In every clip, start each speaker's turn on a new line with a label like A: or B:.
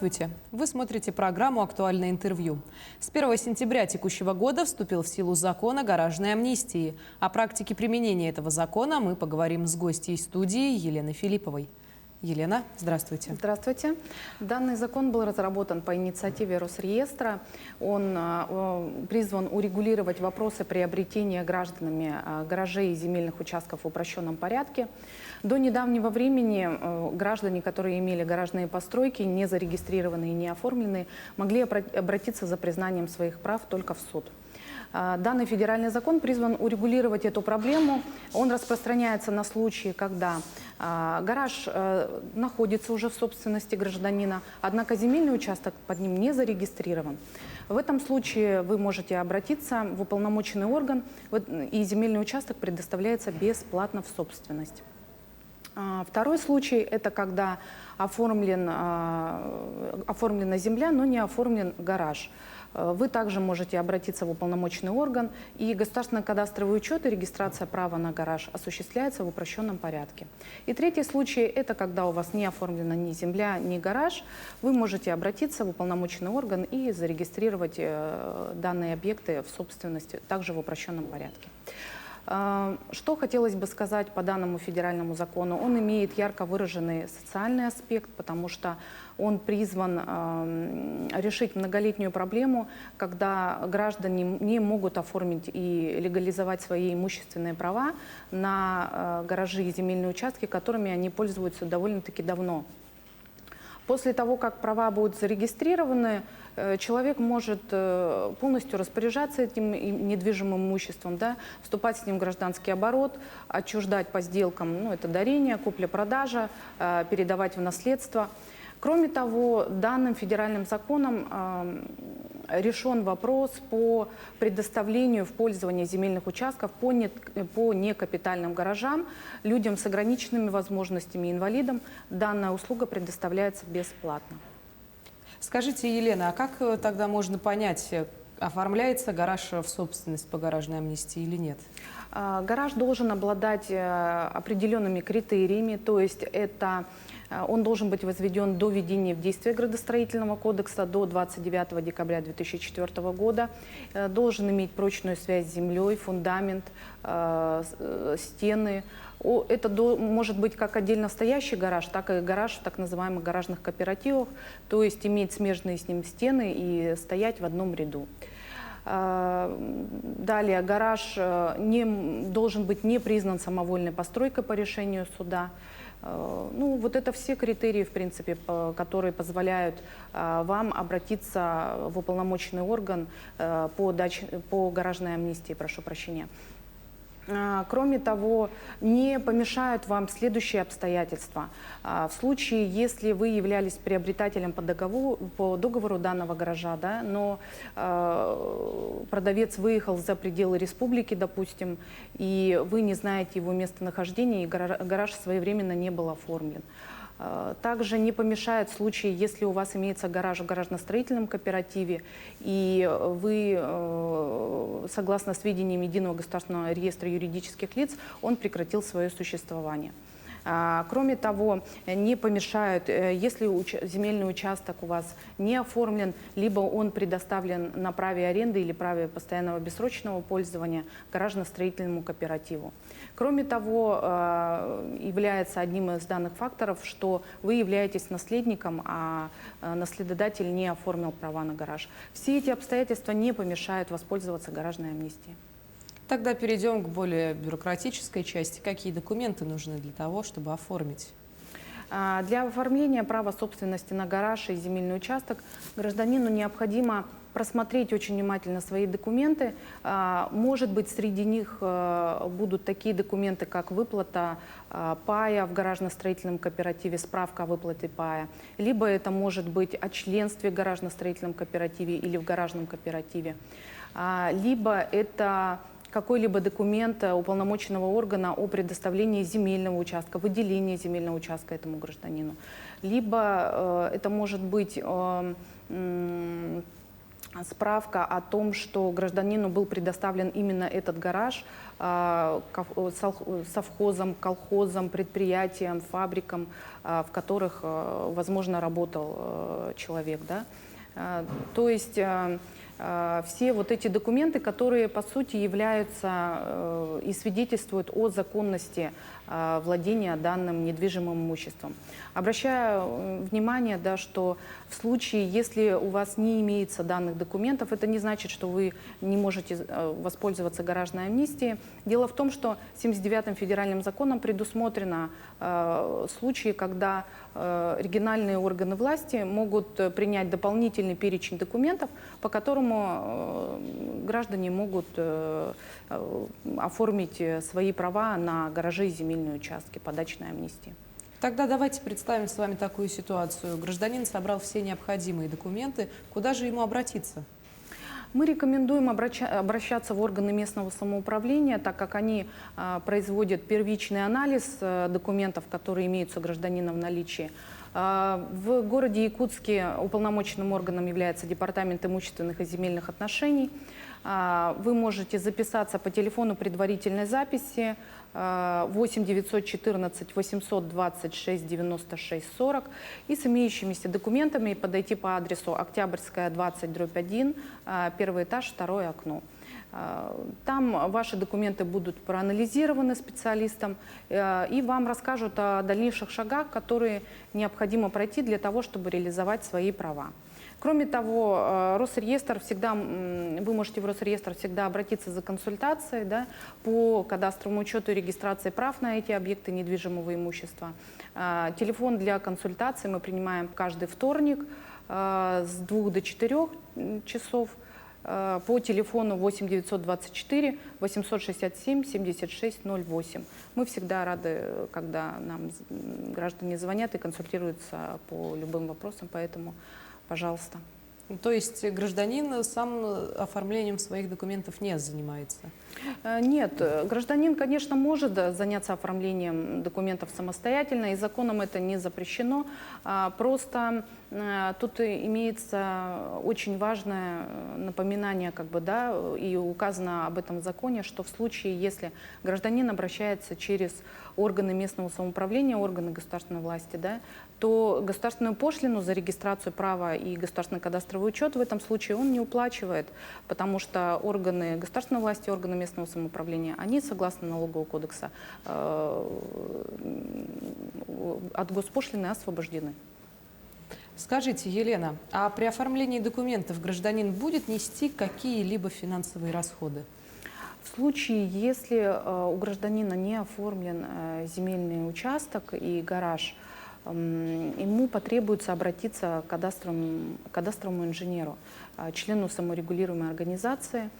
A: Здравствуйте! Вы смотрите программу «Актуальное интервью». С 1 сентября текущего года вступил в силу закон о гаражной амнистии. О практике применения этого закона мы поговорим с гостьей студии Еленой Филипповой. Елена, здравствуйте.
B: Здравствуйте. Данный закон был разработан по инициативе Росреестра. Он призван урегулировать вопросы приобретения гражданами гаражей и земельных участков в упрощенном порядке. До недавнего времени граждане, которые имели гаражные постройки, не зарегистрированные и не оформленные, могли обратиться за признанием своих прав только в суд. Данный федеральный закон призван урегулировать эту проблему. Он распространяется на случаи, когда гараж находится уже в собственности гражданина, однако земельный участок под ним не зарегистрирован. В этом случае вы можете обратиться в уполномоченный орган, и земельный участок предоставляется бесплатно в собственность. Второй случай – это когда оформлена земля, но не оформлен гараж. Вы также можете обратиться в уполномоченный орган, и государственный кадастровый учет и регистрация права на гараж осуществляется в упрощенном порядке. И третий случай – это когда у вас не оформлена ни земля, ни гараж. Вы можете обратиться в уполномоченный орган и зарегистрировать данные объекты в собственности также в упрощенном порядке. Что хотелось бы сказать по данному федеральному закону? Он имеет ярко выраженный социальный аспект, потому что он призван решить многолетнюю проблему, когда граждане не могут оформить и легализовать свои имущественные права на гаражи и земельные участки, которыми они пользуются довольно-таки давно. После того, как права будут зарегистрированы, человек может полностью распоряжаться этим недвижимым имуществом, да, вступать с ним в гражданский оборот, отчуждать по сделкам, это дарение, купля-продажа, передавать в наследство. Кроме того, данным федеральным законом решен вопрос по предоставлению в пользование земельных участков по некапитальным гаражам. Людям с ограниченными возможностями, инвалидам, данная услуга предоставляется бесплатно.
A: Скажите, Елена, а как тогда можно понять, оформляется гараж в собственность по гаражной амнистии или нет?
B: Гараж должен обладать определенными критериями, то есть он должен быть возведен до введения в действие градостроительного кодекса до 29 декабря 2004 года, должен иметь прочную связь с землей, фундамент, стены. Это может быть как отдельно стоящий гараж, так и гараж в так называемых гаражных кооперативах, то есть иметь смежные с ним стены и стоять в одном ряду. Далее, гараж должен быть не признан самовольной постройкой по решению суда. Вот это все критерии, в принципе, которые позволяют вам обратиться в уполномоченный орган по гаражной амнистии, прошу прощения. Кроме того, не помешают вам следующие обстоятельства. В случае, если вы являлись приобретателем по договору данного гаража, да, но продавец выехал за пределы республики, допустим, и вы не знаете его местонахождение, и гараж своевременно не был оформлен. Также не помешает случай, если у вас имеется гараж в гаражно-строительном кооперативе, и вы, согласно сведениям Единого государственного реестра юридических лиц, он прекратил свое существование. Кроме того, не помешают, если земельный участок у вас не оформлен, либо он предоставлен на праве аренды или праве постоянного бессрочного пользования гаражно-строительному кооперативу. Кроме того, является одним из данных факторов, что вы являетесь наследником, а наследодатель не оформил права на гараж. Все эти обстоятельства не помешают воспользоваться гаражной амнистией.
A: Тогда перейдем к более бюрократической части. Какие документы нужны для того, чтобы оформить?
B: Для оформления права собственности на гараж и земельный участок гражданину необходимо просмотреть очень внимательно свои документы. Может быть, среди них будут такие документы, как выплата пая в гаражно-строительном кооперативе, справка о выплате пая. Либо это может быть о членстве в гаражно-строительном кооперативе или в гаражном кооперативе. Либо это какой-либо документ уполномоченного органа о предоставлении земельного участка, выделении земельного участка этому гражданину. Либо это может быть справка о том, что гражданину был предоставлен именно этот гараж совхозам, колхозам, предприятиям, фабрикам, в которых, возможно, работал человек. Да? То есть все вот эти документы, которые, по сути, являются и свидетельствуют о законности владения данным недвижимым имуществом. Обращаю внимание, да, что в случае, если у вас не имеется данных документов, это не значит, что вы не можете воспользоваться гаражной амнистией. Дело в том, что 79-м федеральным законом предусмотрено случаи, когда региональные органы власти могут принять дополнительный перечень документов, по которому граждане могут оформить свои права на гаражи и земельные участки по дачной амнистии.
A: Тогда давайте представим с вами такую ситуацию. Гражданин собрал все необходимые документы. Куда же ему обратиться?
B: Мы рекомендуем обращаться в органы местного самоуправления, так как они производят первичный анализ документов, которые имеются у гражданина в наличии. В городе Якутске уполномоченным органом является Департамент имущественных и земельных отношений. Вы можете записаться по телефону предварительной записи 8 914 826 96 40 и с имеющимися документами подойти по адресу Октябрьская, 20/1, первый этаж, второе окно. Там ваши документы будут проанализированы специалистом и вам расскажут о дальнейших шагах, которые необходимо пройти для того, чтобы реализовать свои права. Кроме того, Росреестр вы можете в Росреестр всегда обратиться за консультацией, да, по кадастровому учету и регистрации прав на эти объекты недвижимого имущества. Телефон для консультации мы принимаем каждый вторник с 2 до 4 часов по телефону 8 924 867 76 08. Мы всегда рады, когда нам граждане звонят и консультируются по любым вопросам, поэтому пожалуйста.
A: То есть гражданин сам оформлением своих документов не занимается?
B: Нет, гражданин, конечно, может заняться оформлением документов самостоятельно, и законом это не запрещено. Просто тут имеется очень важное напоминание, да, и указано об этом в законе, что в случае, если гражданин обращается через органы местного самоуправления, органы государственной власти, да, то государственную пошлину за регистрацию права и государственный кадастровый учет в этом случае он не уплачивает, потому что органы государственной власти, органы местного самоуправления, они, согласно налогового кодекса, от госпошлины освобождены.
A: Скажите, Елена, а при оформлении документов гражданин будет нести какие-либо финансовые расходы?
B: В случае, если у гражданина не оформлен земельный участок и гараж, ему потребуется обратиться к кадастровому инженеру, члену саморегулируемой организации.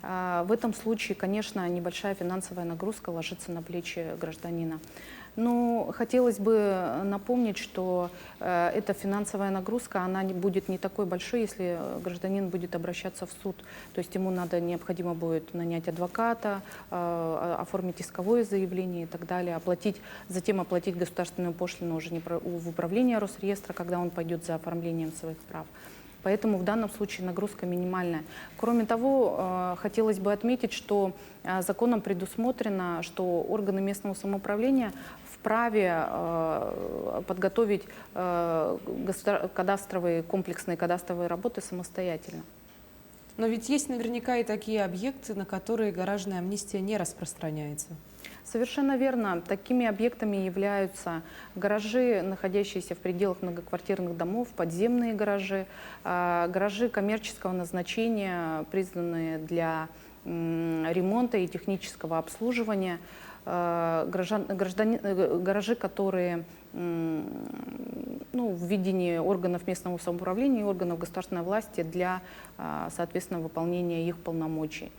B: В этом случае, конечно, небольшая финансовая нагрузка ложится на плечи гражданина. Но хотелось бы напомнить, что эта финансовая нагрузка, она будет не такой большой, если гражданин будет обращаться в суд. То есть ему необходимо будет нанять адвоката, оформить исковое заявление и так далее, затем оплатить государственную пошлину уже не в управление Росреестра, когда он пойдет за оформлением своих прав. Поэтому в данном случае нагрузка минимальная. Кроме того, хотелось бы отметить, что законом предусмотрено, что органы местного самоуправления вправе подготовить комплексные кадастровые работы самостоятельно.
A: Но ведь есть наверняка и такие объекты, на которые гаражная амнистия не распространяется.
B: Совершенно верно. Такими объектами являются гаражи, находящиеся в пределах многоквартирных домов, подземные гаражи, гаражи коммерческого назначения, признанные для ремонта и технического обслуживания, гаражи, которые в видении органов местного самоуправления и органов государственной власти для, соответственно, выполнения их полномочий.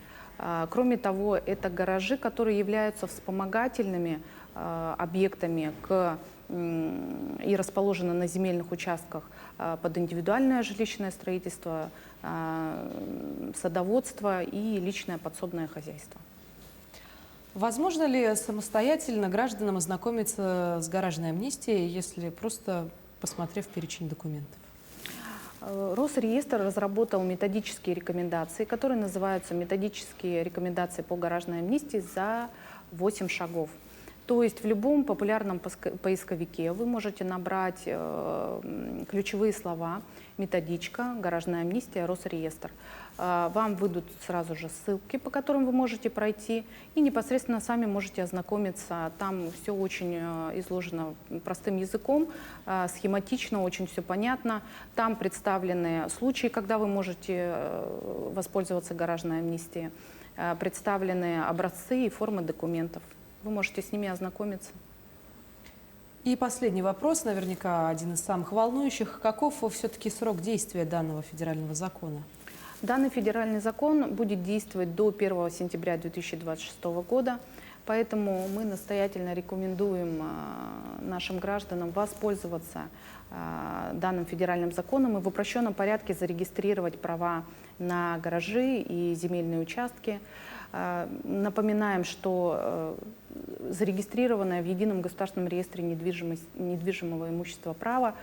B: Кроме того, это гаражи, которые являются вспомогательными объектами и расположены на земельных участках под индивидуальное жилищное строительство, садоводство и личное подсобное хозяйство.
A: Возможно ли самостоятельно гражданам ознакомиться с гаражной амнистией, если просто посмотрев перечень документов?
B: Росреестр разработал методические рекомендации, которые называются «Методические рекомендации по гаражной амнистии за 8 шагов». То есть в любом популярном поисковике вы можете набрать ключевые слова «методичка», «гаражная амнистия», «Росреестр». Вам выйдут сразу же ссылки, по которым вы можете пройти, и непосредственно сами можете ознакомиться. Там все очень изложено простым языком, схематично, очень все понятно. Там представлены случаи, когда вы можете воспользоваться гаражной амнистией, представлены образцы и формы документов. Вы можете с ними ознакомиться.
A: И последний вопрос, наверняка один из самых волнующих. Каков все-таки срок действия данного федерального закона?
B: Данный федеральный закон будет действовать до 1 сентября 2026 года, поэтому мы настоятельно рекомендуем нашим гражданам воспользоваться данным федеральным законом и в упрощенном порядке зарегистрировать права на гаражи и земельные участки. Напоминаем, что зарегистрированное в Едином государственном реестре недвижимого имущества право,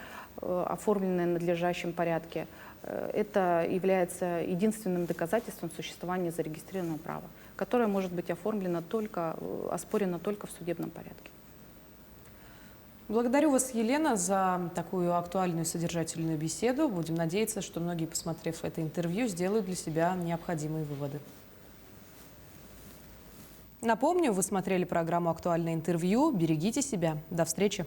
B: оформленное в надлежащем порядке, это является единственным доказательством существования зарегистрированного права, которое может быть оспорено только в судебном порядке.
A: Благодарю вас, Елена, за такую актуальную и содержательную беседу. Будем надеяться, что многие, посмотрев это интервью, сделают для себя необходимые выводы. Напомню, вы смотрели программу «Актуальное интервью». Берегите себя. До встречи.